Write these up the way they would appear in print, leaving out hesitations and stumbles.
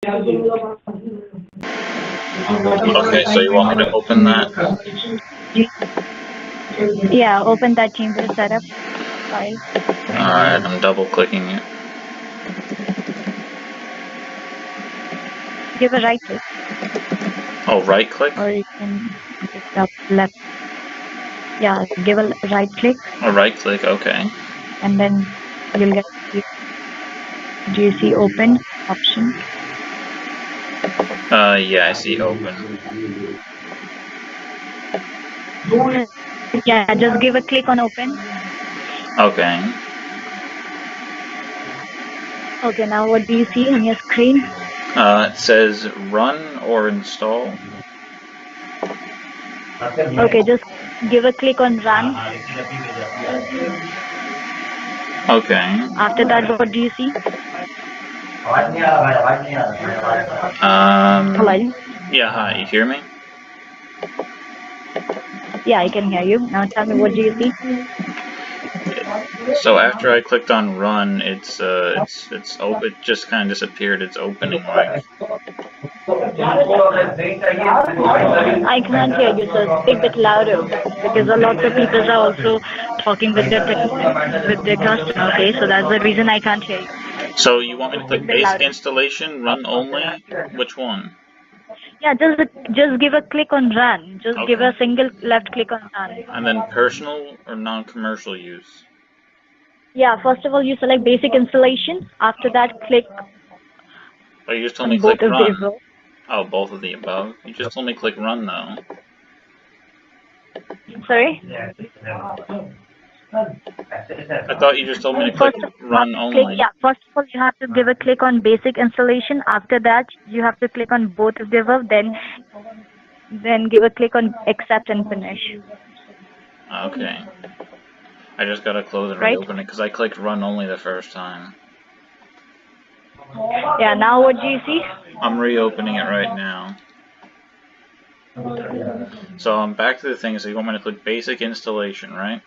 Okay, so you want me to open that? Yeah, open that TeamViewer setup file. Alright, I'm double clicking it. Give a right click. Oh, right click? Or you can pick up left. Yeah, give a right click. A right click, okay. And then you'll get the GC open option. Yeah, I see open. Yeah, just give a click on open. Okay. Okay, now what do you see on your screen? It says run or install. Okay, just give a click on run. Okay. After that, what do you see? Hello? Yeah, hi, you hear me? Yeah, I can hear you. Now tell me, what do you see? So after I clicked on run, it's open. It just kind of disappeared. It's opening, right? I can't hear you, so speak a bit louder because a lot of people are also talking with their customer. Okay, so that's the reason I can't hear you. So you want me to click Speak a bit basic louder. installation, run only? Which one? Yeah, just give a click on run. Just give a single left click on run. And then personal or non-commercial use? Yeah, first of all, you select basic installation. After that, click Oh, you just told me on both click of the run. above. Oh, both of the above? You just told me click run, though. Sorry? I thought you just told me to click run only. First of all, you have to give a click on basic installation. After that, you have to click on both of the above. Then give a click on accept and finish. Okay. I just gotta close and reopen it because I clicked run only the first time. Yeah, now what do you see? I'm reopening it right now. So I'm back to the thing, so you want me to click basic installation, right?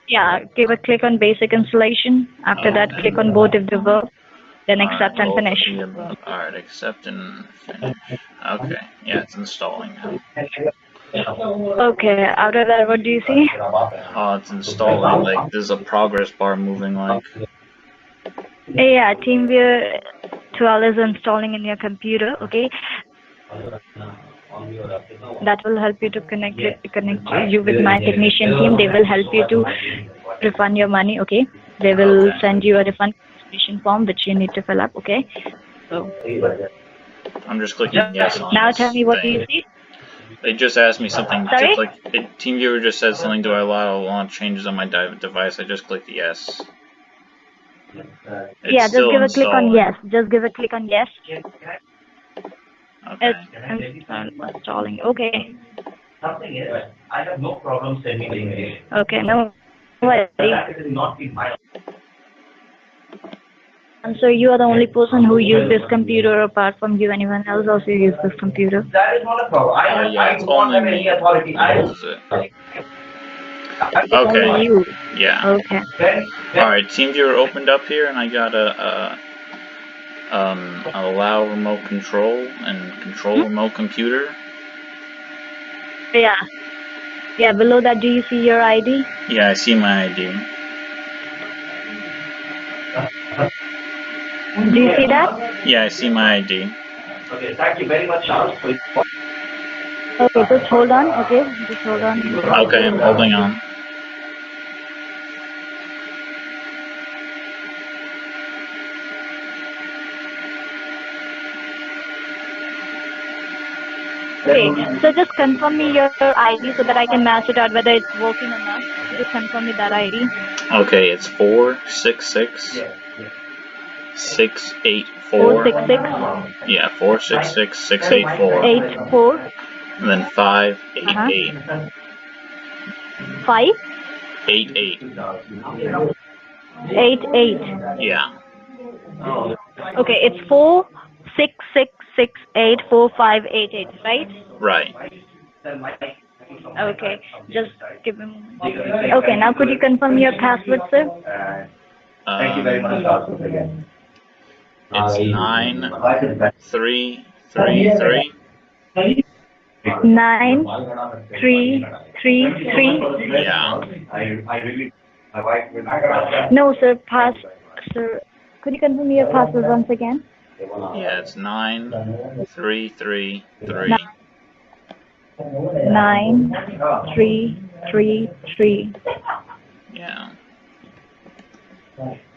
Yeah, give a click on basic installation. After that, click on both of the above. Then accept and finish. Alright, accept and finish. Okay, yeah, it's installing now. Okay, after that, what do you see? Oh, it's installing. Like, there's a progress bar moving, like. Yeah, TeamViewer 12 is installing in your computer, okay? That will help you to connect you with my technician team. They will help you to refund your money, okay? They will send you a refund confirmation form which you need to fill up, okay? So I'm just clicking yes on now this tell me, what do thing. you see? They just asked me something. Sorry? TeamViewer just said something. Do I allow launch changes on my device? I just clicked yes. Yeah, just give a click on yes. Just give a click on yes. Okay. It's installing. Okay. I have no problem sending email. Okay, no worries. And so you are the only person who used this computer. Apart from you, anyone else also use this computer? That is not a problem. Yeah, it's only me uses it. Okay. Only you. Yeah. Okay. Alright, TeamViewer opened up here, and I got a allow remote control and control remote computer. Yeah. Yeah, below that, do you see your ID? Yeah, I see my ID. Do you see that? Yeah, I see my ID. Okay, thank you very much, Charles. Okay, just hold on. Okay, just hold on. Okay, I'm holding on. Okay, so just confirm me your ID so that I can match it out whether it's working or not. Just confirm me that ID. Okay, it's 466 684. 466. Yeah, 466 684. 84. And then 588. 5? 88. 88. Yeah. Okay, it's 466684588, right? Right. Okay, just give me a moment. Okay, now could you confirm your password, sir? Thank you very much. It's 9333. 9333. Yeah. No, sir. Sir. Could you confirm your password once again? Yeah, it's 9333. 9333. Yeah.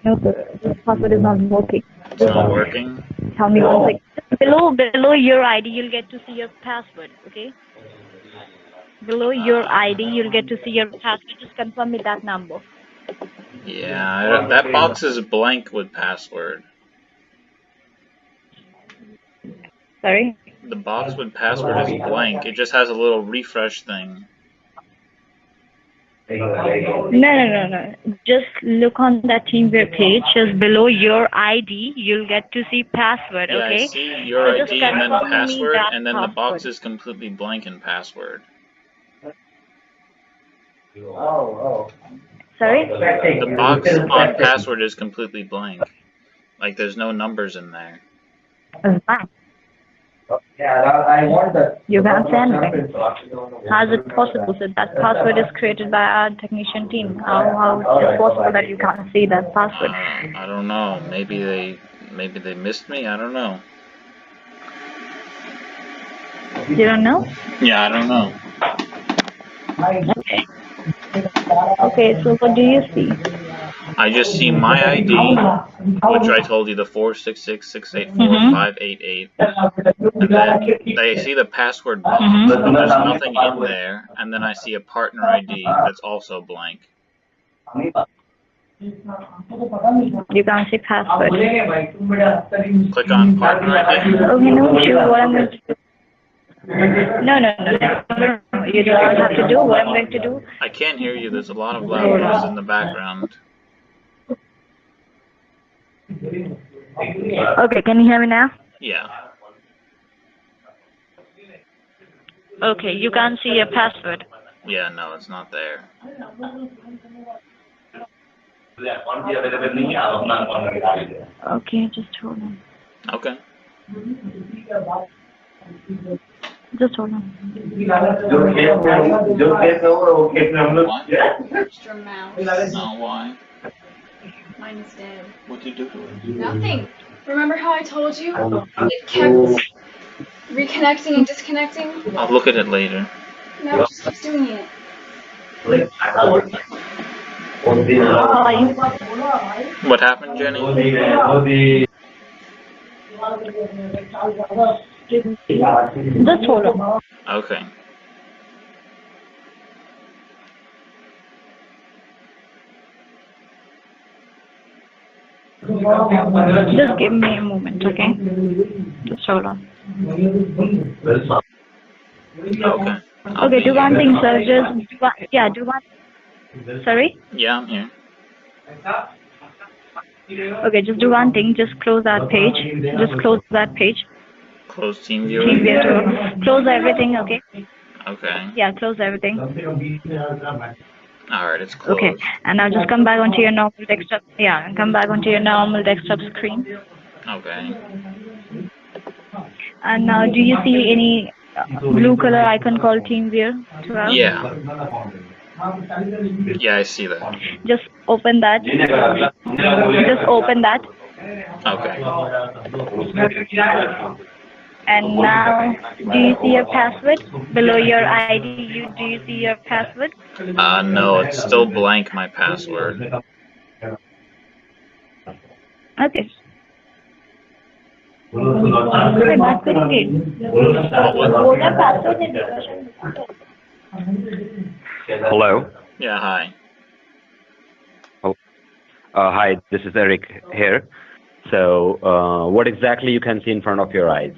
No, sir. This password is not working. It's not working? Tell me one second. Below your ID, you'll get to see your password, okay? Below your ID, you'll get to see your password. Just confirm with that number. Yeah, that box is blank with password. Sorry? The box with password is blank. It just has a little refresh thing. No. Just look on that TeamViewer page. Just below your ID, you'll get to see password, Yeah, okay? I see your So just ID and then confirm me password, that and then the box password. is completely blank in password. Sorry? The box on password is completely blank. Like there's no numbers in there. You can't say anything. How is it possible that that password is created by our technician team? How is it possible that you can't see that password? I don't know. Maybe they missed me. I don't know. You don't know? Yeah, I don't know. Okay. Okay, so what do you see? I just see my ID, which I told you, the 466684588, and then I see the password box, but there's nothing in there, and then I see a partner ID that's also blank. You can't see password. Click on partner ID. Okay, no issue. What I'm going to do. No. You don't have to do what I'm going to do. I can't hear you. There's a lot of loud noises in the background. Okay, can you hear me now? Yeah. Okay, you can't see your password. Yeah, no, it's not there. Okay, just hold on. Okay. Just hold on. What? Extra mouse. No, why? Mine is dead. What'd you do to it? Nothing. Remember how I told you? It kept reconnecting and disconnecting? I'll look at it later. No, it just keeps doing it. What happened, Jenny? Just hold on. Okay. Just give me a moment, okay? Just hold on. Okay. Okay, do one thing, sir. Do one. Sorry? Yeah, I'm here. Okay, just do one thing. Just close that page. Just close that page. Close TeamViewer. Close everything, okay? Okay. Yeah, close everything. Alright, it's closed. Okay, and now just come back onto your normal desktop. Yeah, and come back onto your normal desktop screen. Okay. And now, do you see any blue color icon called TeamViewer 12? Yeah. Yeah, I see that. Just open that. Just open that. Okay. And now, do you see your password? Below your ID, do you see your password? No, it's still blank, my password. Okay. Okay, that's very good. Hello. Yeah, hi. Oh, hi. This is Eric here. So, what exactly you can see in front of your eyes?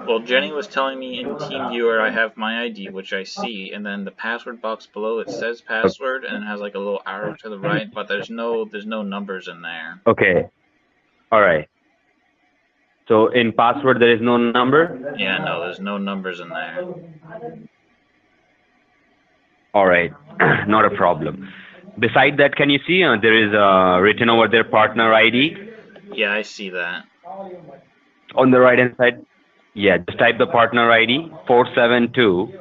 Well, Jenny was telling me in TeamViewer I have my ID, which I see, and then the password box below it says password, and it has like a little arrow to the right, but there's no numbers in there. Okay. All right. So in password there is no number? Yeah, no, there's no numbers in there. All right. Not a problem. Beside that, can you see there is written over there partner ID? Yeah, I see that. On the right hand side, yeah, just type the partner ID 472.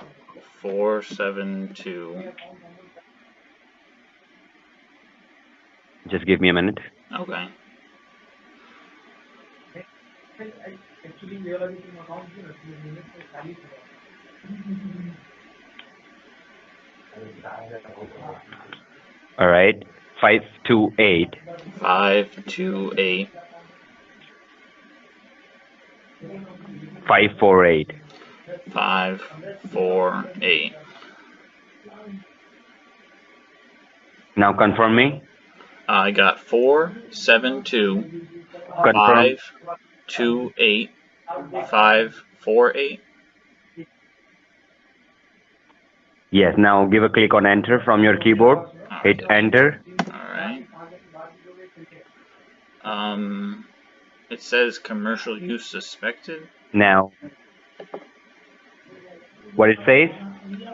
472. Just give me a minute. Okay. All right, 528. 528. 548. 548. Now confirm me. I got 472. Confirm. 528. 548. Yes. Now give a click on enter from your keyboard. Hit enter. Alright. It says commercial use suspected. Now, what it says?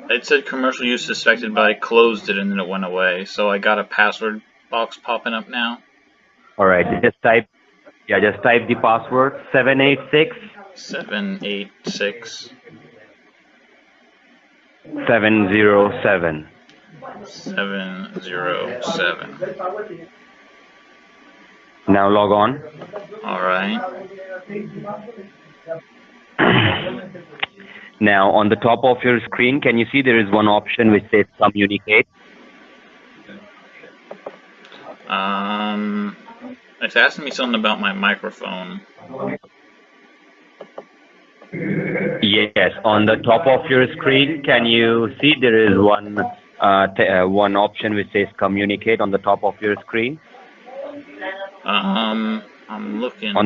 It said commercial use suspected, but I closed it and then it went away. So I got a password box popping up now. All right. Just type the password 786 786 707. 707. Now log on. Alright. Now on the top of your screen, can you see there is one option which says communicate? It's asking me something about my microphone. Yes, on the top of your screen, can you see there is one option which says communicate on the top of your screen? I'm looking. On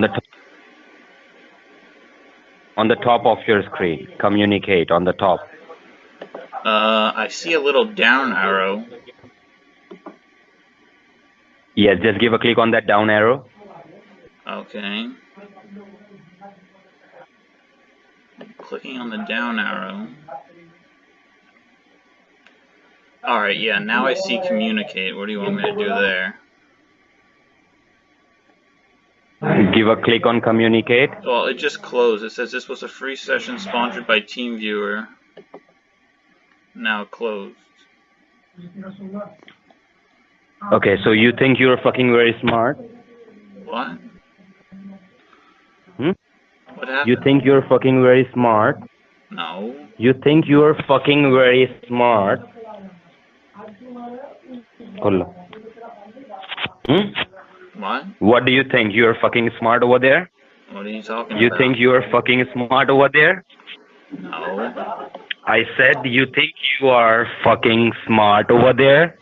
the top of your screen, communicate on the top. I see a little down arrow. Yes, just give a click on that down arrow. Okay. Clicking on the down arrow. Alright, yeah, now I see communicate. What do you want me to do there? Give a click on communicate. Well, it just closed. It says this was a free session sponsored by TeamViewer. Now closed. Okay, so you think you're fucking very smart? What? Hmm? What happened? You think you're fucking very smart? No. You think you're fucking very smart? Hmm? What? What do you think? You're fucking smart over there? What are you talking You about? think you're fucking smart over there? No. I said, you think you are fucking smart over there?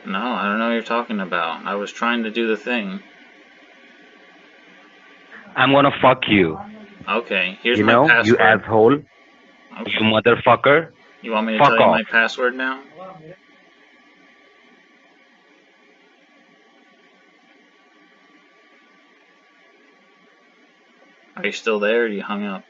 No, I don't know what you're talking about. I was trying to do the thing. I'm gonna fuck you. Okay, here's You my know, password. you asshole. Okay. You motherfucker. You want me to Fuck tell you my off. password now? Are you still there or you hung up?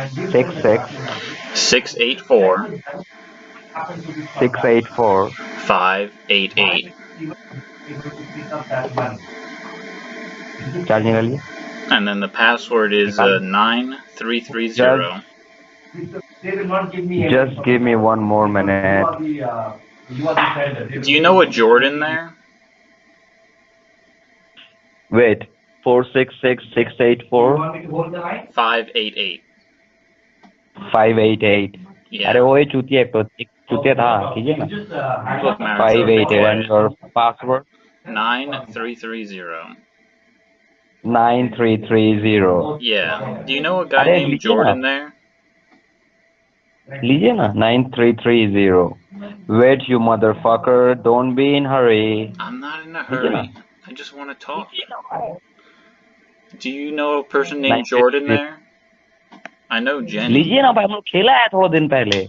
66 684 684 588. charging earlier. And then the password is 9330. Just give me one more minute. Do you know a Jordan there? Wait, 466 684 588. 588. Yeah. अरे वो चूतिया चूतिया था कीजिए ना. Look, Mario, 588 and your password 9330. 9330. Yeah. Do you know a guy अरे named लीजिए Jordan ना. there? लीजिए ना 9330. Wait, you motherfucker, don't be in hurry. I'm not in a hurry. I just want to talk. Do you know a person named Jordan there? I know Jenny. लीजिए ना भाई, हम लोग खेला है थोड़ा दिन पहले.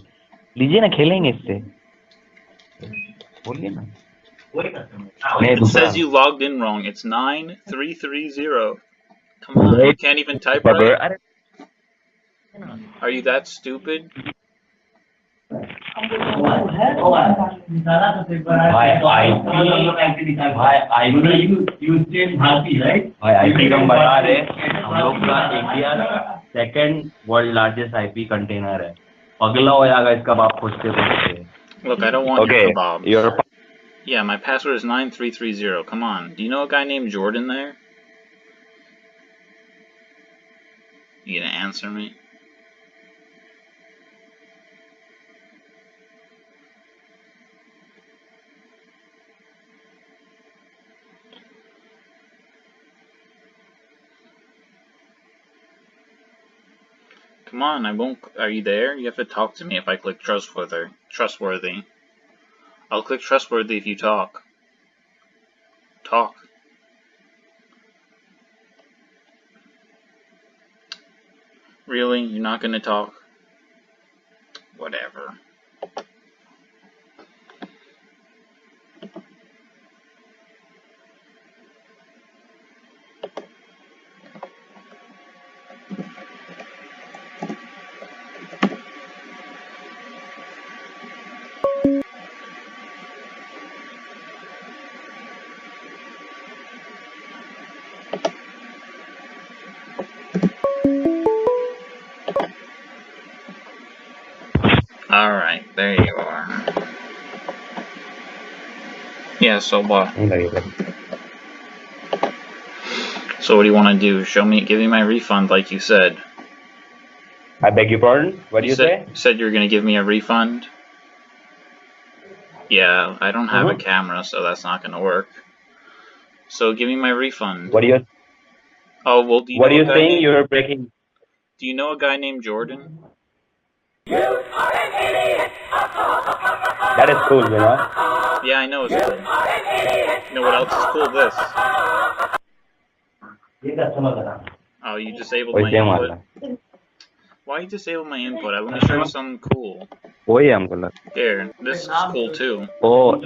लीजिए ना, खेलेंगे इससे. बोलिए ना. It says you logged in wrong. It's 9330. Come on, you can't even type right? Are you that stupid? IP हम बता रहे, हम लोग का India second world largest IP container है. अगला हो जाएगा इसका बाप पूछते पूछते. Look, I don't want your kebabs. Your Yeah, my password is 9330. Come on. Do you know a guy named Jordan there? You gonna answer me? Come on, I won't. Are you there? You have to talk to me if I click trustworthy. Trustworthy. I'll click trustworthy if you talk. Talk. Really? You're not gonna talk? Whatever. Alright, there you are. Yeah, so what? So what do you want to do? Show me, give me my refund like you said. I beg your pardon? What do you say? You said you were going to give me a refund? Yeah, I don't have a camera, so that's not going to work. So give me my refund. What are you? Oh, well, do you What know are you a guy saying? named, You're breaking. Do you know a guy named Jordan? That is cool, you know? Yeah, I know it's cool. You know what else is cool? This. Oh, you disabled my input? Why you disabled my input? Let me show you something cool. Here, this is cool too. Oh.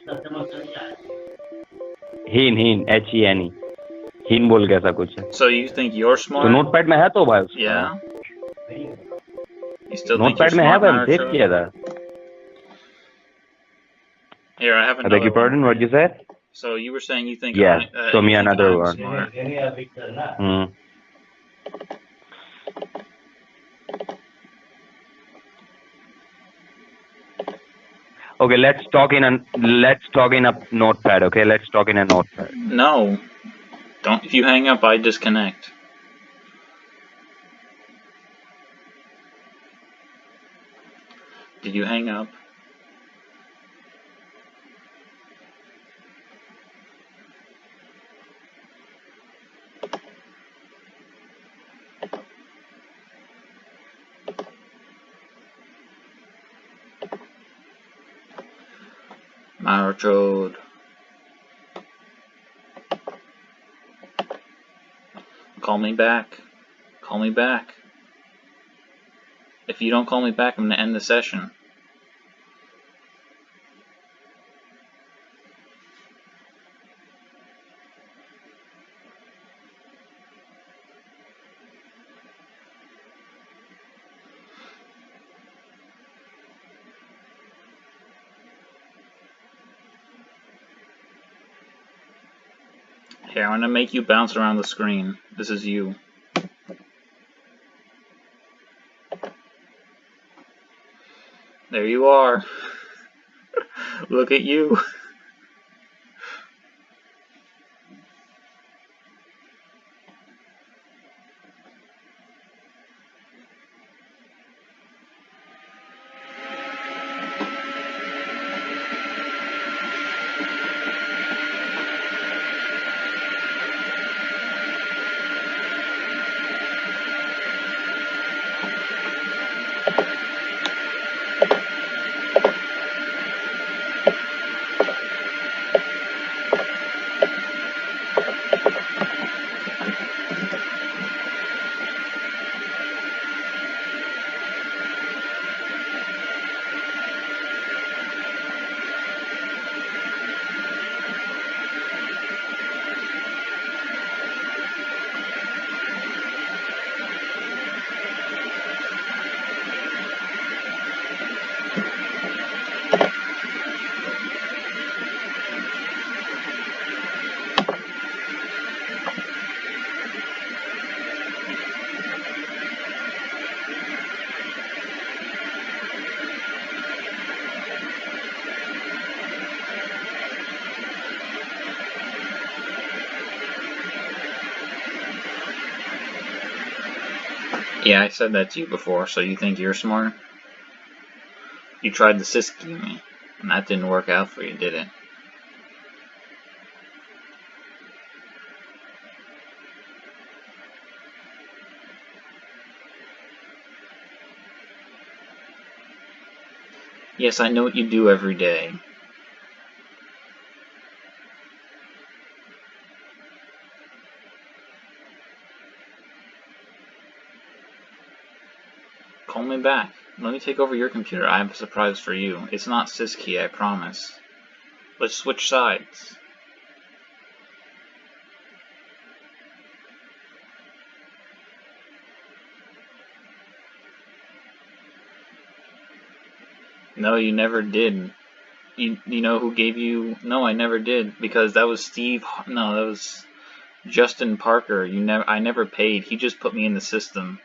Heen, H-E-N-E. Heen बोल के ऐसा कुछ है. So you think you're smart? तो notepad में है तो भाई उसका. Yeah. You still think you're notepad में है smart, भाई, सेव किया था. Here, I have I another beg your pardon, what you said? So you were saying you think Yeah, show me you think another I'm one. Smart. Okay, let's talk in a notepad. Okay, let's talk in a notepad. No, don't. If you hang up, I disconnect. Did you hang up? Marchode. Call me back. Call me back. If you don't call me back, I'm gonna end the session. Here, I'm gonna make you bounce around the screen. This is you. There you are. Look at you. Yeah, I said that to you before, so you think you're smart? You tried to Siskiyou me, and that didn't work out for you, did it? Yes, I know what you do every day. Call me back. Let me take over your computer. I have a surprise for you. It's not Siskiyou, I promise. Let's switch sides. No, you never did. You know who gave you... No, I never did, because that was Steve... No, that was Justin Parker. I never paid. He just put me in the system.